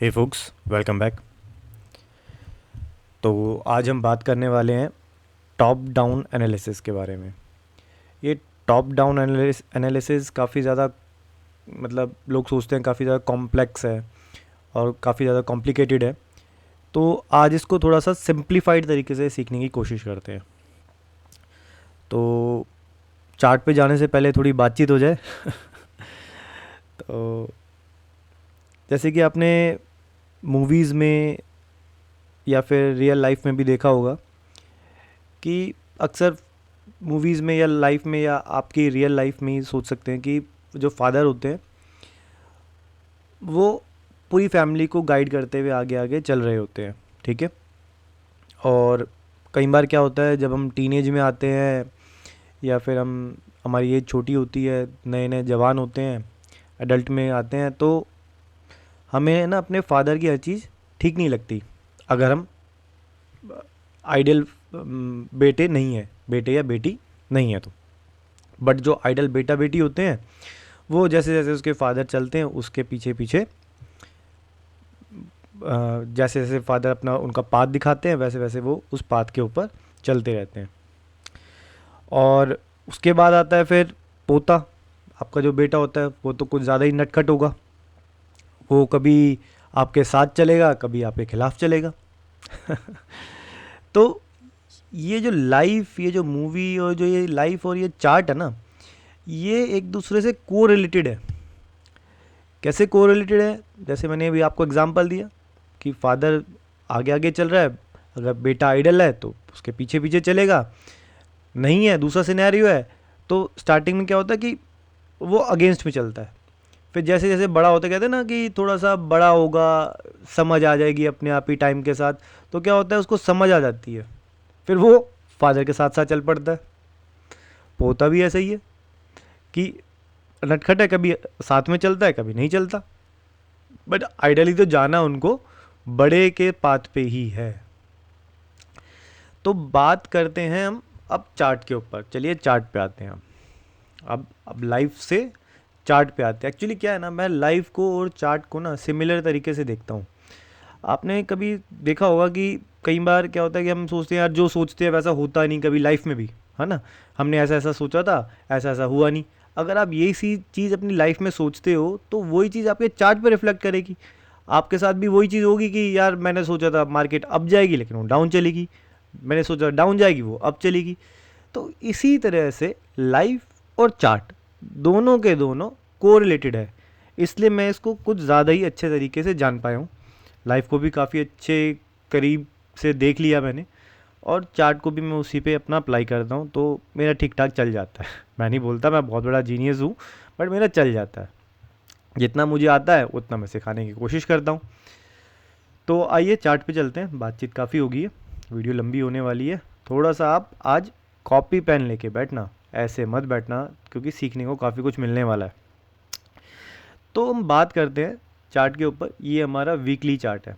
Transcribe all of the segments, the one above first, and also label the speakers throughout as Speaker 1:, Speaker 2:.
Speaker 1: हे focus, welcome back. तो आज हम बात करने वाले हैं टॉप डाउन एनालिसिस के बारे में। ये टॉप डाउन एनालिसिस काफ़ी ज़्यादा, मतलब लोग सोचते हैं काफ़ी ज़्यादा कॉम्प्लेक्स है और काफ़ी ज़्यादा कॉम्प्लिकेटेड है। तो आज इसको थोड़ा सा सिंप्लीफाइड तरीके से सीखने की कोशिश करते हैं। तो चार्ट पे जाने से पहले थोड़ी बातचीत हो जाए। तो जैसे कि आपने मूवीज़ में या फिर रियल लाइफ में भी देखा होगा कि अक्सर मूवीज़ में या लाइफ में या आपकी रियल लाइफ में ही सोच सकते हैं कि जो फादर होते हैं वो पूरी फैमिली को गाइड करते हुए आगे आगे चल रहे होते हैं। ठीक है। और कई बार क्या होता है, जब हम टीनेज में आते हैं या फिर हमारी एज छोटी होती है, नए नए जवान होते हैं, एडल्ट में आते हैं, तो हमें ना अपने फादर की हर चीज़ ठीक नहीं लगती अगर हम आइडियल बेटे नहीं है, बेटे या बेटी नहीं है तो। बट जो आइडल बेटा बेटी होते हैं वो जैसे जैसे उसके फादर चलते हैं उसके पीछे पीछे, जैसे जैसे फादर अपना उनका पाथ दिखाते हैं वैसे वैसे वो उस पाथ के ऊपर चलते रहते हैं। और उसके बाद आता है फिर पोता। आपका जो बेटा होता है वो तो कुछ ज़्यादा ही नटखट होगा। वो कभी आपके साथ चलेगा, कभी आपके खिलाफ चलेगा। तो ये जो लाइफ, ये जो मूवी और जो ये लाइफ और ये चार्ट है ना, ये एक दूसरे से को रिलेटेड है। कैसे को रिलेटेड है? जैसे मैंने अभी आपको एग्जांपल दिया कि फादर आगे आगे चल रहा है, अगर बेटा आइडल है तो उसके पीछे पीछे चलेगा। नहीं है, दूसरा सिनेरियो है, तो स्टार्टिंग में क्या होता है कि वो अगेंस्ट में चलता है। फिर जैसे जैसे बड़ा होता, कहते हैं ना कि थोड़ा सा बड़ा होगा, समझ आ जाएगी अपने आप ही टाइम के साथ, तो क्या होता है उसको समझ आ जाती है, फिर वो फादर के साथ साथ चल पड़ता है। पोता भी ऐसा ही है कि नटखट है, कभी साथ में चलता है कभी नहीं चलता, बट आइडियली तो जाना उनको बड़े के पाथ पे ही है। तो बात करते हैं हम अब चार्ट के ऊपर। चलिए चार्ट पे आते हैं हम। अब लाइफ से चार्ट पे आते हैं। एक्चुअली क्या है ना, मैं लाइफ को और चार्ट को ना सिमिलर तरीके से देखता हूँ। आपने कभी देखा होगा कि कई बार क्या होता है कि हम सोचते हैं यार जो सोचते हैं वैसा होता नहीं कभी लाइफ में भी, है ना। हमने ऐसा ऐसा सोचा था, ऐसा ऐसा हुआ नहीं। अगर आप यही सी चीज़ अपनी लाइफ में सोचते हो तो वही चीज़ आपके चार्ट पे रिफ्लेक्ट करेगी। आपके साथ भी वही चीज़ होगी कि यार मैंने सोचा था मार्केट अप जाएगी लेकिन वो डाउन चलेगी, मैंने सोचा डाउन जाएगी वो अप चलेगी। तो इसी तरह से लाइफ और चार्ट दोनों के दोनों कोरिलेटेड है। इसलिए मैं इसको कुछ ज़्यादा ही अच्छे तरीके से जान पाया हूँ। लाइफ को भी काफ़ी अच्छे करीब से देख लिया मैंने, और चार्ट को भी मैं उसी पे अपना अप्लाई करता हूँ, तो मेरा ठीक ठाक चल जाता है। मैं नहीं बोलता मैं बहुत बड़ा जीनियस हूँ, बट मेरा चल जाता है। जितना मुझे आता है उतना मैं सिखाने की कोशिश करता हूँ। तो आइए चार्ट पे चलते हैं, बातचीत काफ़ी होगी है, वीडियो लंबी होने वाली है। थोड़ा सा आप आज कॉपी पेन लेके बैठना, ऐसे मत बैठना, क्योंकि सीखने को काफ़ी कुछ मिलने वाला है। तो हम बात करते हैं चार्ट के ऊपर। ये हमारा वीकली चार्ट है।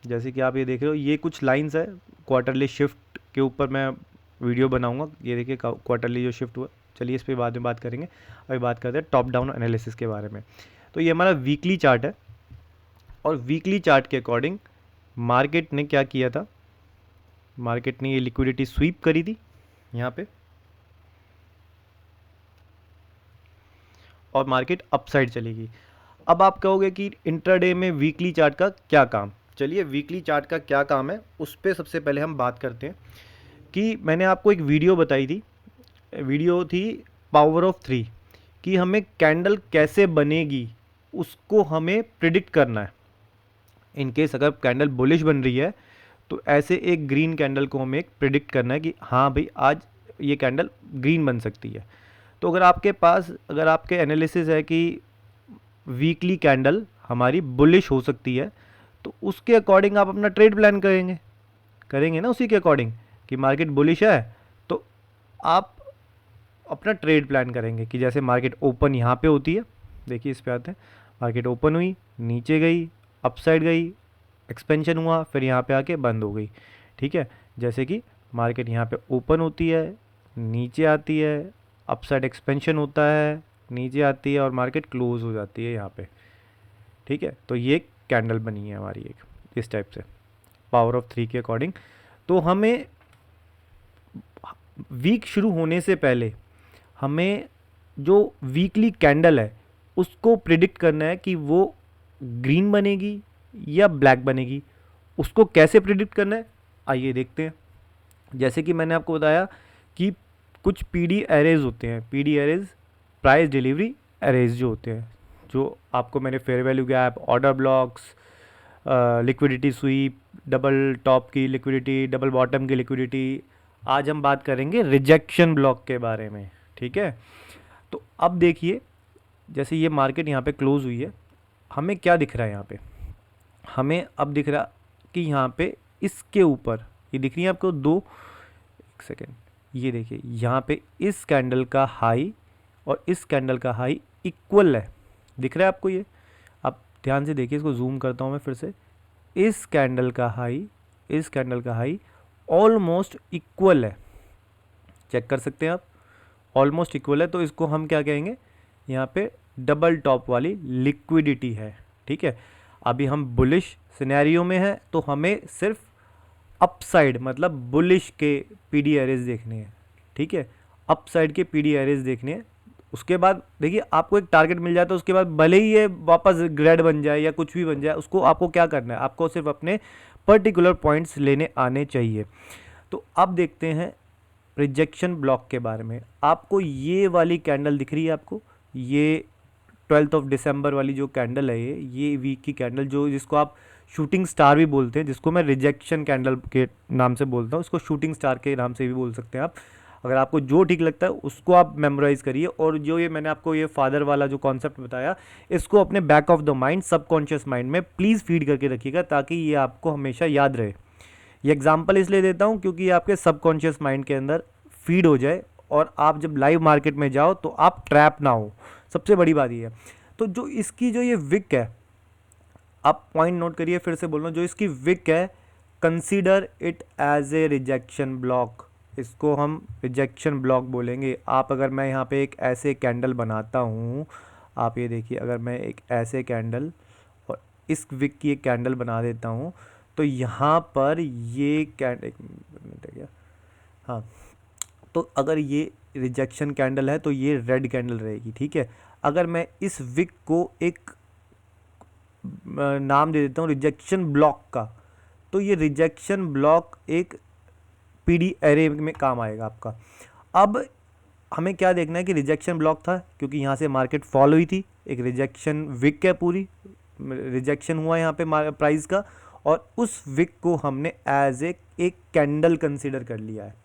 Speaker 1: जैसे कि आप ये देख रहे हो, ये कुछ लाइंस है। क्वार्टरली शिफ्ट के ऊपर मैं वीडियो बनाऊंगा। ये देखिए क्वार्टरली जो शिफ्ट हुआ। चलिए इस पे बाद में बात करेंगे। अभी बात करते हैं टॉप डाउन एनालिसिस के बारे में। तो ये हमारा वीकली चार्ट है, और वीकली चार्ट के अकॉर्डिंग मार्केट ने क्या किया था। मार्केट ने ये लिक्विडिटी स्वीप करी थी यहाँ पे, और मार्केट अपसाइड चलेगी। अब आप कहोगे कि इंट्राडे में वीकली चार्ट का क्या काम। चलिए वीकली चार्ट का क्या काम है उस पर सबसे पहले हम बात करते हैं। कि मैंने आपको एक वीडियो बताई थी, वीडियो थी पावर ऑफ थ्री, कि हमें कैंडल कैसे बनेगी उसको हमें प्रिडिक्ट करना है। इन केस अगर कैंडल बुलिश बन रही है तो ऐसे एक ग्रीन कैंडल को हमें एक प्रिडिक्ट करना है कि हाँ भाई आज ये कैंडल ग्रीन बन सकती है। तो अगर आपके पास, अगर आपके एनालिसिस है कि वीकली कैंडल हमारी बुलिश हो सकती है, तो उसके अकॉर्डिंग आप अपना ट्रेड प्लान करेंगे, करेंगे ना उसी के अकॉर्डिंग। कि मार्केट बुलिश है तो आप अपना ट्रेड प्लान करेंगे कि जैसे मार्केट ओपन यहाँ पे होती है, देखिए इस पे आते हैं। मार्केट ओपन हुई, नीचे गई, अपसाइड गई, एक्सपेंशन हुआ, फिर यहाँ पे आके बंद हो गई। ठीक है। जैसे कि मार्केट यहाँ पे ओपन होती है, नीचे आती है, अपसाइड एक्सपेंशन होता है, नीचे आती है, और मार्केट क्लोज हो जाती है यहाँ पे। ठीक है। तो ये कैंडल बनी है हमारी एक इस टाइप से, पावर ऑफ 3 के अकॉर्डिंग। तो हमें वीक शुरू होने से पहले हमें जो वीकली कैंडल है उसको प्रिडिक्ट करना है कि वो ग्रीन बनेगी या ब्लैक बनेगी। उसको कैसे प्रिडिक्ट करना है आइए देखते हैं। जैसे कि मैंने आपको बताया कि कुछ पीडी एरेज होते हैं, PD arrays price delivery arrays जो होते हैं, जो आपको मैंने fair value gap, order blocks, liquidity SVEEP, double top की लिक्विडिटी, डबल बॉटम की लिक्विडिटी। आज हम बात करेंगे रिजेक्शन ब्लॉक के बारे में, ठीक है। तो अब देखिए, जैसे ये मार्केट यहाँ पे क्लोज हुई है, हमें क्या दिख रहा है यहाँ पे, हमें अब दिख रहा कि यहाँ पे इसके ऊपर ये दिख रही है आपको दो, एक सेकेंड, ये देखिए यहाँ पे इस कैंडल का हाई और इस कैंडल का हाई इक्वल है, दिख रहा है आपको ये। आप ध्यान से देखिए, इसको जूम करता हूँ मैं फिर से। इस कैंडल का हाई, इस कैंडल का हाई ऑलमोस्ट इक्वल है, चेक कर सकते हैं आप, ऑलमोस्ट इक्वल है। तो इसको हम क्या कहेंगे, यहाँ पे डबल टॉप वाली लिक्विडिटी है, ठीक है। अभी हम बुलिश सिनेरियो में हैं तो हमें सिर्फ अपसाइड मतलब बुलिश के पीडी एरेज देखने हैं, ठीक है, अपसाइड के पीडी एरेज देखने हैं। उसके बाद देखिए आपको एक टारगेट मिल जाता है, उसके बाद भले ही ये वापस ग्रेड बन जाए या कुछ भी बन जाए, उसको आपको क्या करना है, आपको सिर्फ अपने पर्टिकुलर पॉइंट्स लेने आने चाहिए। तो अब देखते हैं रिजेक्शन ब्लॉक के बारे में। आपको ये वाली कैंडल दिख रही है, आपको ये 12 दिसंबर वाली जो कैंडल है, ये वीक की कैंडल जो जिसको आप शूटिंग स्टार भी बोलते हैं, जिसको मैं रिजेक्शन कैंडल के नाम से बोलता हूँ, इसको शूटिंग स्टार के नाम से भी बोल सकते हैं आप। अगर आपको जो ठीक लगता है उसको आप मेमोराइज करिए। और जो ये मैंने आपको ये फादर वाला जो कॉन्सेप्ट बताया, इसको अपने back of the mind, subconscious mind में प्लीज़ फीड करके रखिएगा, ताकि ये आपको हमेशा याद रहे। ये एग्जाम्पल इसलिए देता हूँ क्योंकि ये आपके सबकॉन्शियस माइंड के अंदर फीड हो जाए और आप जब लाइव मार्केट में जाओ तो आप ट्रैप ना हो, सबसे बड़ी बात ये है। तो जो इसकी जो ये विक है, आप पॉइंट नोट करिए, फिर से बोल रहा हूँ, जो इसकी विक है, consider it as a rejection block, इसको हम रिजेक्शन ब्लॉक बोलेंगे। आप अगर मैं यहाँ पे एक ऐसे कैंडल बनाता हूँ, आप ये देखिए, अगर मैं एक ऐसे कैंडल और इस विक की एक कैंडल बना देता हूँ, तो यहाँ पर ये कैंडल, एक मिनट है क्या, हाँ, तो अगर ये रिजेक्शन कैंडल है तो ये रेड कैंडल रहेगी, ठीक है। अगर मैं इस विक को एक नाम दे देता हूँ रिजेक्शन ब्लॉक का, तो ये रिजेक्शन ब्लॉक एक पीडी एरे में काम आएगा आपका। अब हमें क्या देखना है कि रिजेक्शन ब्लॉक था क्योंकि यहाँ से मार्केट फॉल हुई थी, एक रिजेक्शन विक है, पूरी रिजेक्शन हुआ यहाँ पे प्राइस का, और उस विक को हमने एज एक कैंडल कंसीडर कर लिया है,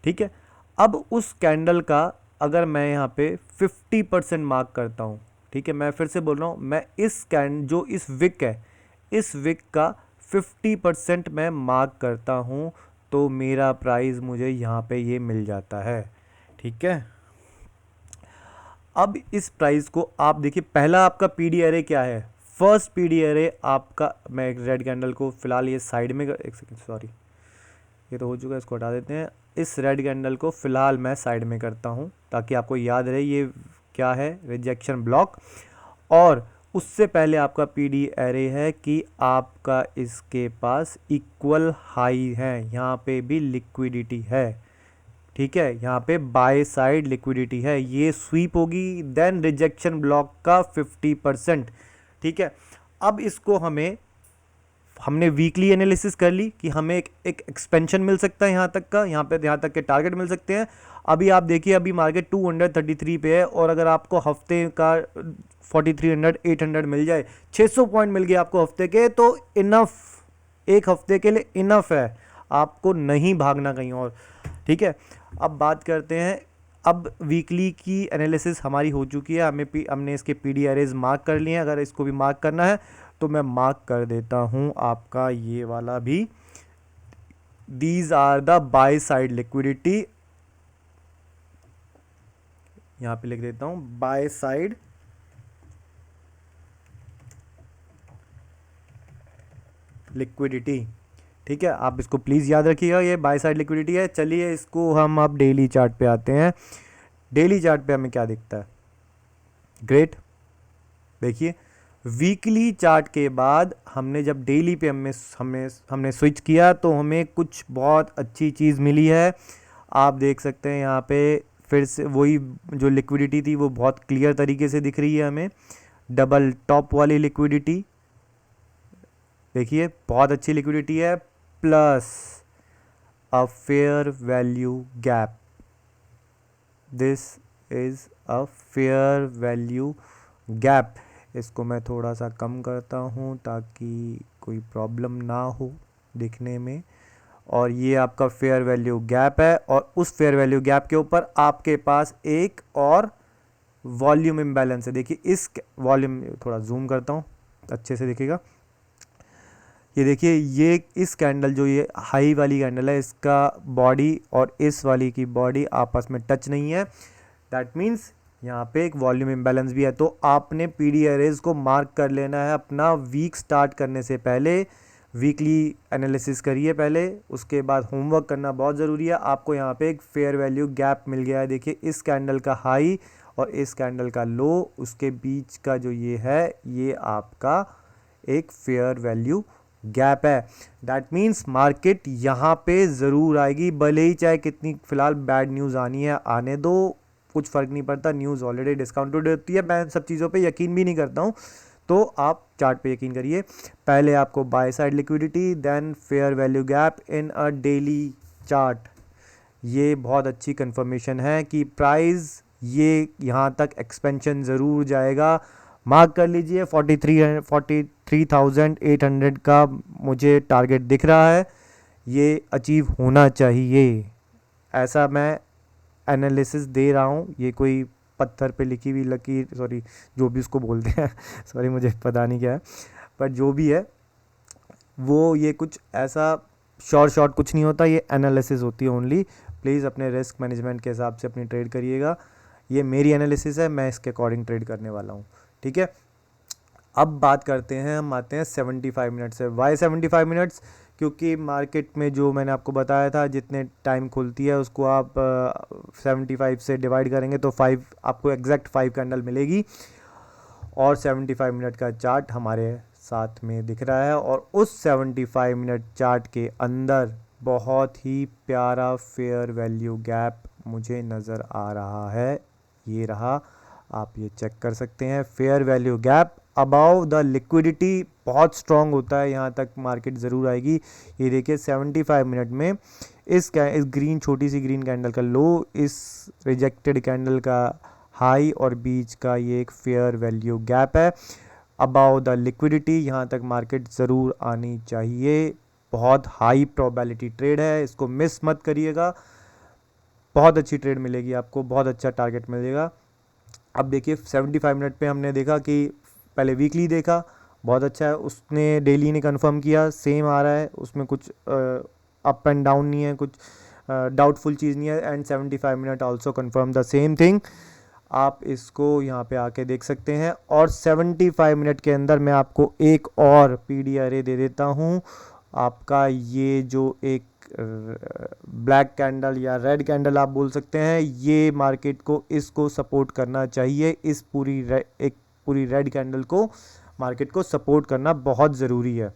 Speaker 1: ठीक है। अब उस कैंडल का अगर मैं यहाँ पे 50% मार्क करता हूँ, ठीक है, मैं फिर से बोल रहा हूँ, मैं इस जो इस विक है, इस विक का 50% मैं मार्क करता हूँ, तो मेरा प्राइस मुझे यहाँ पे ये मिल जाता है, ठीक है। अब इस प्राइस को आप देखिए, पहला आपका पीडी एरे क्या है, फर्स्ट पीडी एरे आपका, मैं एक रेड कैंडल को फिलहाल ये साइड में एक सेकेंड, सॉरी ये तो हो चुका है, इसको हटा देते हैं। इस रेड कैंडल को फिलहाल मैं साइड में करता हूँ ताकि आपको याद रहे ये क्या है, रिजेक्शन ब्लॉक। और उससे पहले आपका पीडी एरे है कि आपका इसके पास इक्वल हाई है, यहाँ पे भी लिक्विडिटी है, ठीक है, यहाँ पे बाय साइड लिक्विडिटी है, ये स्वीप होगी, देन रिजेक्शन ब्लॉक का 50%, ठीक है। अब इसको हमने वीकली एनालिसिस कर ली कि हमें एक एक्सपेंशन मिल सकता है यहाँ तक का, यहाँ तक के टारगेट मिल सकते हैं। अभी आप देखिए, अभी मार्केट 233 पे है, और अगर आपको हफ्ते का 4300 800 मिल जाए, 600 पॉइंट मिल गए आपको हफ्ते के, तो इनफ, एक हफ्ते के लिए इनफ है, आपको नहीं भागना कहीं और, ठीक है। अब बात करते हैं, अब वीकली की एनालिसिस हमारी हो चुकी है, हमने इसके पीडी एरेज मार्क कर लिए हैं। अगर इसको भी मार्क करना है तो मैं मार्क कर देता हूँ आपका ये वाला भी, these are the buy side liquidity, यहाँ पे लिख देता हूँ बाय साइड लिक्विडिटी, ठीक है। आप इसको प्लीज़ याद रखिएगा, ये बाय साइड लिक्विडिटी है। चलिए इसको हम अब डेली चार्ट पे आते हैं। डेली चार्ट पे हमें क्या दिखता है, ग्रेट, देखिए वीकली चार्ट के बाद हमने जब डेली पे हमने स्विच किया तो हमें कुछ बहुत अच्छी चीज़ मिली है। आप देख सकते हैं यहाँ पे फिर से वही जो लिक्विडिटी थी वो बहुत क्लियर तरीके से दिख रही है हमें। डबल टॉप वाली लिक्विडिटी देखिए, बहुत अच्छी लिक्विडिटी है, plus a fair value gap. This is a fair value gap. इसको मैं थोड़ा सा कम करता हूँ ताकि कोई प्रॉब्लम ना हो दिखने में। और ये आपका फेयर वैल्यू गैप है, और उस फेयर वैल्यू गैप के ऊपर आपके पास एक और वॉल्यूम इम्बैलेंस है। देखिए इस वॉल्यूम, थोड़ा जूम करता हूँ अच्छे से दिखेगा। ये देखिए, ये इस कैंडल जो ये हाई वाली कैंडल है, इसका बॉडी और इस वाली की बॉडी आपस में टच नहीं है। दैट मीन्स यहाँ पे एक वॉल्यूम इम्बैलेंस भी है। तो आपने पीडी एरेज को मार्क कर लेना है अपना वीक स्टार्ट करने से पहले। वीकली एनालिसिस करिए पहले, उसके बाद होमवर्क करना बहुत ज़रूरी है। आपको यहाँ पे एक फेयर वैल्यू गैप मिल गया है। देखिए इस कैंडल का हाई और इस कैंडल का लो, उसके बीच का जो ये है, ये आपका एक फेयर वैल्यू गैप है। दैट मीन्स मार्केट यहाँ पे ज़रूर आएगी, भले ही चाहे कितनी फ़िलहाल बैड न्यूज़ आनी है, आने दो, कुछ फ़र्क नहीं पड़ता। न्यूज़ ऑलरेडी डिस्काउंटेड होती है, मैं सब चीज़ों पे यकीन भी नहीं करता हूँ। तो आप चार्ट पे यकीन करिए। पहले आपको buy side liquidity, then fair value gap in a daily chart. ये बहुत अच्छी कंफर्मेशन है कि प्राइस ये यहाँ तक एक्सपेंशन ज़रूर जाएगा। मार्क कर लीजिए, 43,800 का मुझे टारगेट दिख रहा है, ये अचीव होना चाहिए। ऐसा मैं एनालिसिस दे रहा हूँ, ये कोई पत्थर पे लिखी हुई लकीर, सॉरी जो भी उसको बोलते हैं सॉरी मुझे पता नहीं क्या है, पर जो भी है वो ये कुछ ऐसा शॉर्ट कुछ नहीं होता, ये एनालिसिस होती है ओनली। प्लीज़ अपने रिस्क मैनेजमेंट के हिसाब से अपनी ट्रेड करिएगा। ये मेरी एनालिसिस है, मैं इसके अकॉर्डिंग ट्रेड करने वाला हूँ, ठीक है। अब बात करते हैं, हम आते हैं 75 मिनट से। Y 75 minutes? क्योंकि मार्केट में जो मैंने आपको बताया था, जितने टाइम खुलती है उसको आप 75 से डिवाइड करेंगे तो 5 आपको एग्जैक्ट 5 कैंडल मिलेगी। और 75 मिनट का चार्ट हमारे साथ में दिख रहा है, और उस 75 मिनट चार्ट के अंदर बहुत ही प्यारा फेयर वैल्यू गैप मुझे नज़र आ रहा है। ये रहा, आप ये चेक कर सकते हैं। Fair value gap above the liquidity बहुत स्ट्रॉन्ग होता है, यहाँ तक मार्केट ज़रूर आएगी। ये देखिए 75 मिनट में इस ग्रीन, छोटी सी ग्रीन कैंडल का लो, इस रिजेक्टेड कैंडल का हाई, और बीच का ये एक फेयर वैल्यू गैप है अबाव द लिक्विडिटी। यहाँ तक मार्केट ज़रूर आनी चाहिए। बहुत हाई प्रोबेबिलिटी ट्रेड है, इसको मिस मत करिएगा। बहुत अच्छी ट्रेड मिलेगी आपको, बहुत अच्छा टारगेट मिलेगा। अब देखिए 75 मिनट पे हमने देखा कि पहले वीकली देखा, बहुत अच्छा है, उसने डेली ने कंफर्म किया, सेम आ रहा है, उसमें कुछ अप एंड डाउन नहीं है, कुछ डाउटफुल चीज़ नहीं है। And 75 minute also confirm the same thing. आप इसको यहाँ पे आके देख सकते हैं। और 75 मिनट के अंदर मैं आपको एक और पीडी अरे दे देता हूँ। आपका ये जो एक ब्लैक कैंडल या रेड कैंडल आप बोल सकते हैं, ये मार्केट को इसको सपोर्ट करना चाहिए। इस एक पूरी रेड कैंडल को मार्केट को सपोर्ट करना बहुत ज़रूरी है,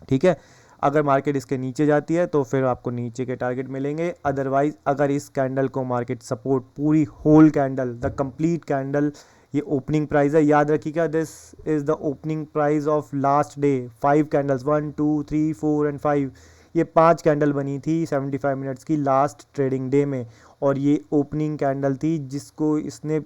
Speaker 1: ठीक है। अगर मार्केट इसके नीचे जाती है तो फिर आपको नीचे के टारगेट मिलेंगे। अदरवाइज अगर इस कैंडल को मार्केट सपोर्ट, पूरी whole candle, the complete candle, ये ओपनिंग प्राइस है, याद रखिएगा, this is the opening price of last day. 5 candles, 1 2 3 4 and 5, ये 5 कैंडल बनी थी 75 मिनट्स की लास्ट ट्रेडिंग डे में, और ये ओपनिंग कैंडल थी जिसको इसने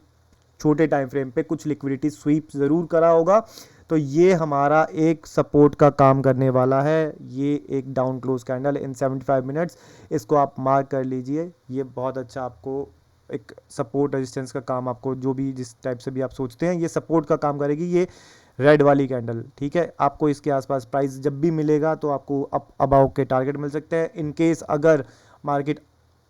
Speaker 1: छोटे टाइम फ्रेम पे कुछ लिक्विडिटी स्वीप ज़रूर करा होगा। तो ये हमारा एक सपोर्ट का काम करने वाला है, ये एक डाउन क्लोज कैंडल इन 75 मिनट्स, इसको आप मार्क कर लीजिए। ये बहुत अच्छा आपको एक सपोर्ट रेजिस्टेंस का काम, आपको जो भी जिस टाइप से भी आप सोचते हैं, ये सपोर्ट का काम करेगी ये रेड वाली कैंडल, ठीक है। आपको इसके आसपास प्राइस जब भी मिलेगा तो आपको अप अबाव के टारगेट मिल सकते हैं। इन केस अगर मार्केट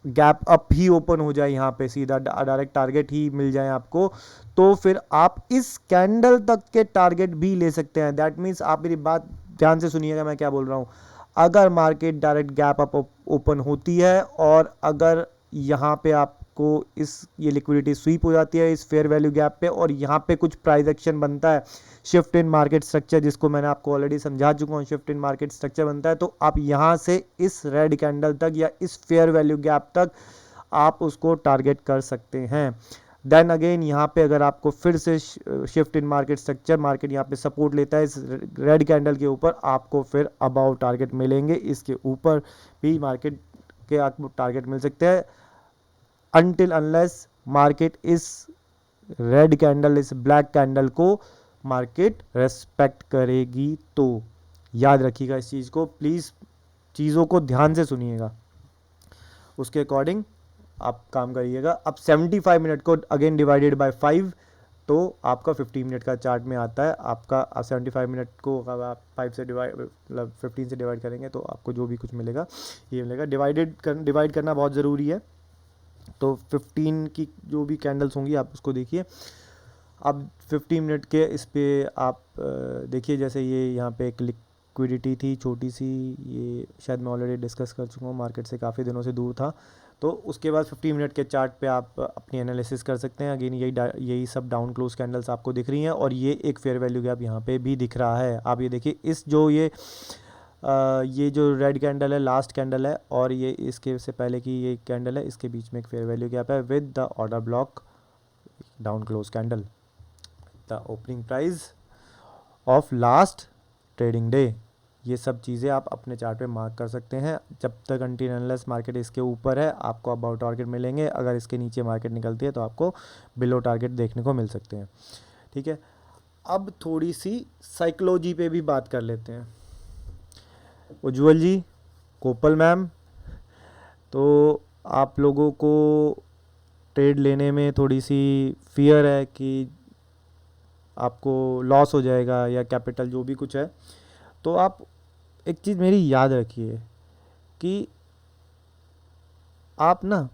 Speaker 1: गैप अप ही ओपन हो जाए, यहाँ पे सीधा डायरेक्ट टारगेट ही मिल जाए आपको, तो फिर आप इस कैंडल तक के टारगेट भी ले सकते हैं। दैट मीन्स, आप मेरी बात ध्यान से सुनिएगा मैं क्या बोल रहा हूँ। अगर market direct gap up open होती है और अगर यहाँ पे आप आपको ये लिक्विडिटी स्वीप हो जाती है इस फेयर वैल्यू गैप पे, और यहाँ पे कुछ प्राइस एक्शन बनता है, शिफ्ट इन मार्केट स्ट्रक्चर, जिसको मैंने आपको ऑलरेडी समझा चुका हूँ। शिफ्ट इन मार्केट स्ट्रक्चर बनता है, तो आप यहाँ से इस रेड कैंडल तक या इस फेयर वैल्यू गैप तक आप उसको टारगेट कर सकते हैं। देन अगेन यहाँ पे अगर आपको फिर से shift in market structure, market यहाँ पे सपोर्ट लेता है इस रेड कैंडल के ऊपर, आपको फिर अबाउ टारगेट मिलेंगे, इसके ऊपर भी मार्केट के आपको टारगेट मिल सकते हैं, अनटिल अनलेस मार्केट इस रेड कैंडल, इस ब्लैक कैंडल को मार्केट रेस्पेक्ट करेगी। तो याद रखिएगा इस चीज़ को, प्लीज़ चीज़ों को ध्यान से सुनिएगा, उसके अकॉर्डिंग आप काम करिएगा। अब 75 मिनट को अगेन डिवाइडेड बाय 5, तो आपका 15 मिनट का चार्ट में आता है आपका। आप 75 मिनट को अगर आप 5 से डिवाइड, मतलब 15 से डिवाइड करेंगे तो आपको जो भी कुछ मिलेगा ये मिलेगा। डिवाइड करना बहुत ज़रूरी है। तो 15 की जो भी कैंडल्स होंगी आप उसको देखिए। अब 15 मिनट के इस पे आप देखिए, जैसे ये यहाँ पे एक लिक्विडिटी थी छोटी सी, ये शायद मैं ऑलरेडी डिस्कस कर चुका हूँ, मार्केट से काफ़ी दिनों से दूर था। तो उसके बाद 15 मिनट के चार्ट पे आप अपनी एनालिसिस कर सकते हैं। अगेन यही सब डाउन क्लोज कैंडल्स आपको दिख रही हैं, और ये एक फेयर वैल्यू गैप यहाँ पे भी दिख रहा है। आप ये देखिए, इस जो ये जो रेड कैंडल है लास्ट कैंडल है, और ये इसके से पहले की ये कैंडल है, इसके बीच में एक फेयर वैल्यू गैप है with the order block down close candle, the opening price of last trading day. ये सब चीज़ें आप अपने चार्ट पे मार्क कर सकते हैं। जब तक अनटिल अनलेस मार्केट इसके ऊपर है आपको अबाउट टारगेट मिलेंगे, अगर इसके नीचे मार्केट निकलती है तो आपको बिलो टारगेट देखने को मिल सकते हैं। ठीक है, अब थोड़ी सी साइकोलॉजी पे भी बात कर लेते हैं। उज्ज्वल जी, कोपल मैम, तो आप लोगों को ट्रेड लेने में थोड़ी सी फियर है कि आपको लॉस हो जाएगा या कैपिटल जो भी कुछ है, तो आप एक चीज़ मेरी याद रखिए कि आप ना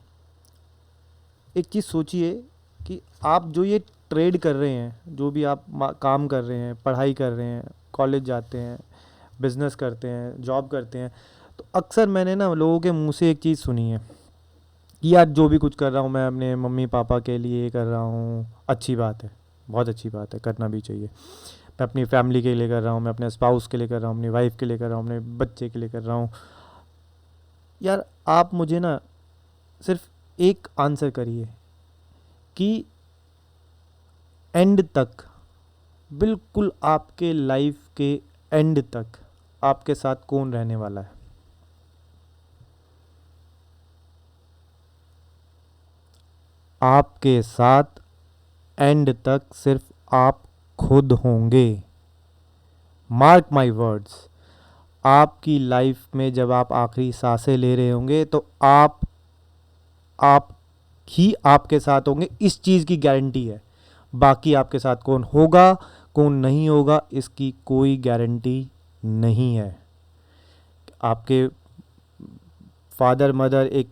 Speaker 1: एक चीज़ सोचिए कि आप जो ये ट्रेड कर रहे हैं, जो भी आप काम कर रहे हैं, पढ़ाई कर रहे हैं, कॉलेज जाते हैं, बिजनेस करते हैं, जॉब करते हैं, तो अक्सर मैंने ना लोगों के मुंह से एक चीज़ सुनी है कि यार जो भी कुछ कर रहा हूँ मैं अपने मम्मी पापा के लिए कर रहा हूँ। अच्छी बात है, बहुत अच्छी बात है, करना भी चाहिए। मैं अपनी फैमिली के लिए कर रहा हूँ, मैं अपने स्पाउस के लिए कर रहा हूँ, अपनी वाइफ के लिए कर रहा हूँ, अपने बच्चे के लिए कर रहा हूँ। यार आप मुझे ना सिर्फ एक आंसर करिए कि एंड तक, बिल्कुल आपके लाइफ के एंड तक आपके साथ कौन रहने वाला है? आपके साथ एंड तक सिर्फ आप खुद होंगे। मार्क माई वर्ड्स, आपकी लाइफ में जब आप आखिरी सांसें ले रहे होंगे तो आप ही आपके साथ होंगे, इस चीज़ की गारंटी है। बाकी आपके साथ कौन होगा कौन नहीं होगा इसकी कोई गारंटी नहीं है। आपके फादर मदर एक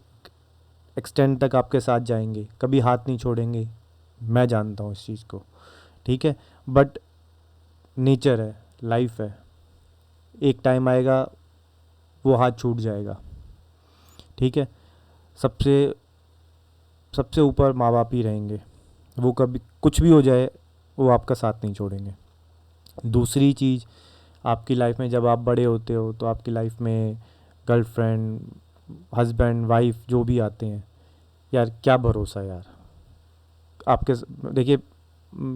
Speaker 1: एक्सटेंड तक आपके साथ जाएंगे, कभी हाथ नहीं छोड़ेंगे, मैं जानता हूँ इस चीज़ को, ठीक है। बट नेचर है, लाइफ है, एक टाइम आएगा वो हाथ छूट जाएगा, ठीक है। सबसे सबसे ऊपर माँ बाप ही रहेंगे, वो कभी कुछ भी हो जाए वो आपका साथ नहीं छोड़ेंगे। दूसरी चीज़, आपकी लाइफ में जब आप बड़े होते हो तो आपकी लाइफ में गर्लफ्रेंड, हस्बैंड, वाइफ जो भी आते हैं, यार क्या भरोसा यार आपके। देखिए,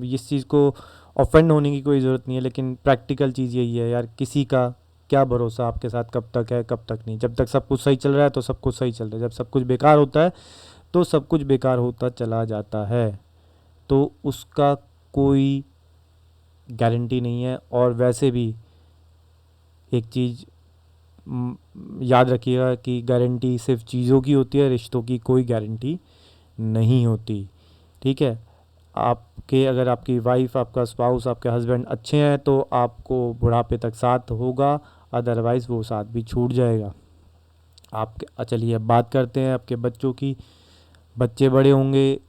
Speaker 1: इस चीज़ को ऑफेंड होने की कोई ज़रूरत नहीं है, लेकिन प्रैक्टिकल चीज़ यही है यार, किसी का क्या भरोसा आपके साथ कब तक है कब तक नहीं। जब तक सब कुछ सही चल रहा है तो सब कुछ सही चल रहा है, जब सब कुछ बेकार होता है तो सब कुछ बेकार होता चला जाता है, तो उसका कोई गारंटी नहीं है। और वैसे भी एक चीज़ याद रखिएगा कि गारंटी सिर्फ चीज़ों की होती है, रिश्तों की कोई गारंटी नहीं होती, ठीक है। आपके अगर आपकी वाइफ, आपका स्पाउस, आपके हस्बैंड अच्छे हैं तो आपको बुढ़ापे तक साथ होगा, अदरवाइज़ वो साथ भी छूट जाएगा। आपके चलिए अब बात करते हैं आपके बच्चों की। बच्चे बड़े होंगे,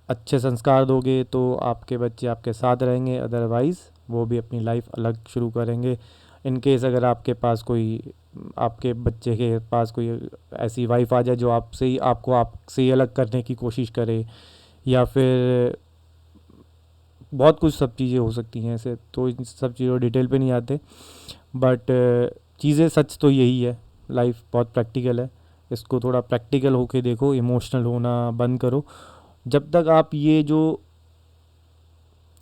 Speaker 1: अच्छे संस्कार दोगे तो आपके बच्चे आपके साथ रहेंगे, अदरवाइज़ वो भी अपनी लाइफ अलग शुरू करेंगे। इन केस अगर आपके पास कोई आपके बच्चे के पास कोई ऐसी वाइफ आ जाए जो आपसे ही अलग करने की कोशिश करे, या फिर बहुत कुछ सब चीज़ें हो सकती हैं ऐसे, तो इन सब चीज़ों डिटेल पे नहीं आते। बट चीज़ें सच तो यही है, लाइफ बहुत प्रैक्टिकल है, इसको थोड़ा प्रैक्टिकल होके देखो, इमोशनल होना बंद करो। जब तक आप ये जो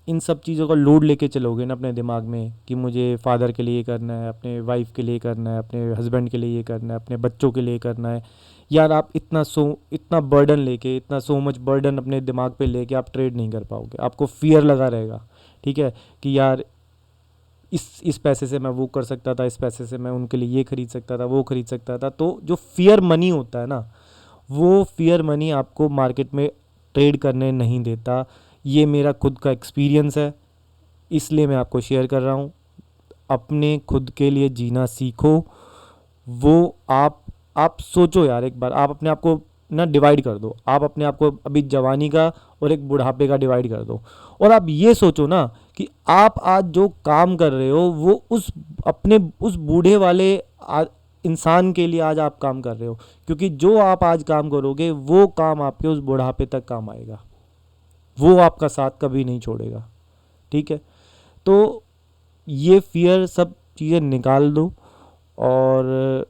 Speaker 1: इन सब चीज़ों का लोड लेके चलोगे ना अपने दिमाग में कि मुझे फादर के लिए करना है, अपने वाइफ के लिए करना है, अपने हस्बैंड के लिए ये करना है, अपने बच्चों के लिए करना है, यार आप इतना बर्डन लेके, इतना सो मच बर्डन अपने दिमाग पे लेके आप ट्रेड नहीं कर पाओगे। आपको फियर लगा रहेगा, ठीक है, कि यार इस पैसे से मैं वो कर सकता था, इस पैसे से मैं उनके लिए ये खरीद सकता था, वो खरीद सकता था। तो जो फियर मनी होता है ना, वो फियर मनी आपको मार्केट में ट्रेड करने नहीं देता। ये मेरा खुद का एक्सपीरियंस है, इसलिए मैं आपको शेयर कर रहा हूँ। अपने खुद के लिए जीना सीखो। वो आप सोचो यार, एक बार आप अपने आप को ना डिवाइड कर दो। आप अपने आप को अभी जवानी का और एक बुढ़ापे का डिवाइड कर दो, और आप ये सोचो ना कि आप आज जो काम कर रहे हो वो उस बूढ़े वाले इंसान के लिए आज आप काम कर रहे हो, क्योंकि जो आप आज काम करोगे वो काम आपके उस बुढ़ापे तक काम आएगा, वो आपका साथ कभी नहीं छोड़ेगा, ठीक है। तो ये फियर सब चीज़ें निकाल दो, और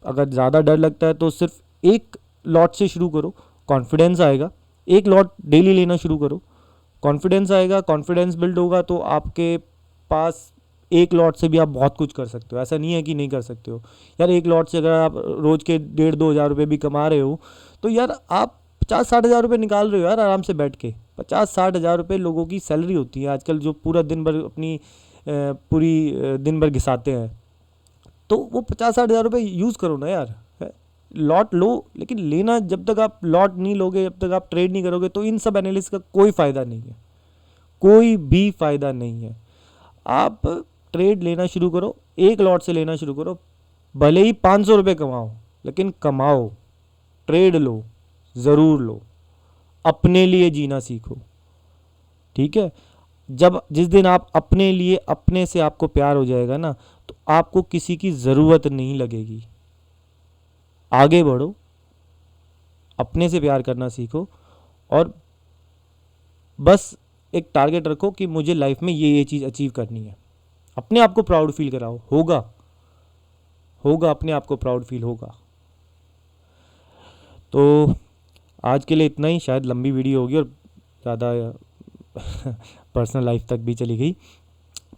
Speaker 1: अगर ज़्यादा डर लगता है तो सिर्फ एक लॉट से शुरू करो, कॉन्फिडेंस आएगा। एक लॉट डेली लेना शुरू करो, कॉन्फिडेंस आएगा, कॉन्फिडेंस बिल्ड होगा, तो आपके पास एक लॉट से भी आप बहुत कुछ कर सकते हो। ऐसा नहीं है कि नहीं कर सकते हो यार। एक लॉट से अगर आप रोज़ के 1,500-2,000 रुपये भी कमा रहे हो, तो यार आप 50-60 हज़ार रुपये निकाल रहे हो यार आराम से बैठ के। 50-60 हज़ार रुपये लोगों की सैलरी होती है आजकल, जो पूरा दिन भर अपनी दिन भर घिसाते हैं। तो वो 50-60 हज़ार रुपये यूज़ करो ना यार, लॉट लो। लेकिन लेना, जब तक आप लॉट नहीं लोगे, जब तक आप ट्रेड नहीं करोगे, तो इन सब एनालिसिस का कोई फ़ायदा नहीं है, कोई भी फ़ायदा नहीं है। आप ट्रेड लेना शुरू करो, एक लॉट से लेना शुरू करो, भले ही 500 रुपये कमाओ, लेकिन कमाओ, ट्रेड लो, ज़रूर लो, अपने लिए जीना सीखो, ठीक है। जिस दिन आप अपने लिए, अपने से आपको प्यार हो जाएगा ना, तो आपको किसी की ज़रूरत नहीं लगेगी। आगे बढ़ो, अपने से प्यार करना सीखो, और बस एक टारगेट रखो कि मुझे लाइफ में ये चीज़ अचीव करनी है। अपने आप को प्राउड फील कराओ, होगा होगा अपने आप को प्राउड फील होगा। तो आज के लिए इतना ही, शायद लंबी वीडियो होगी और ज़्यादा पर्सनल लाइफ तक भी चली गई,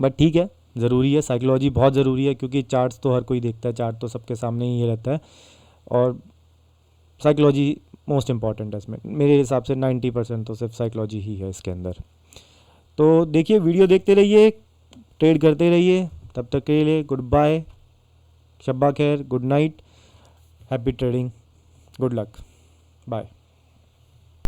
Speaker 1: बट ठीक है, ज़रूरी है, साइकोलॉजी बहुत ज़रूरी है, क्योंकि चार्ट्स तो हर कोई देखता है, चार्ट तो सबके सामने ही रहता है, और साइकोलॉजी मोस्ट इम्पॉर्टेंट है इसमें। मेरे हिसाब से 90% तो सिर्फ साइकोलॉजी ही है इसके अंदर। तो देखिए, वीडियो देखते रहिए, ट्रेड करते रहिए। तब तक के लिए गुड बाय, शब्बा खैर, good night, happy trading, good luck, bye.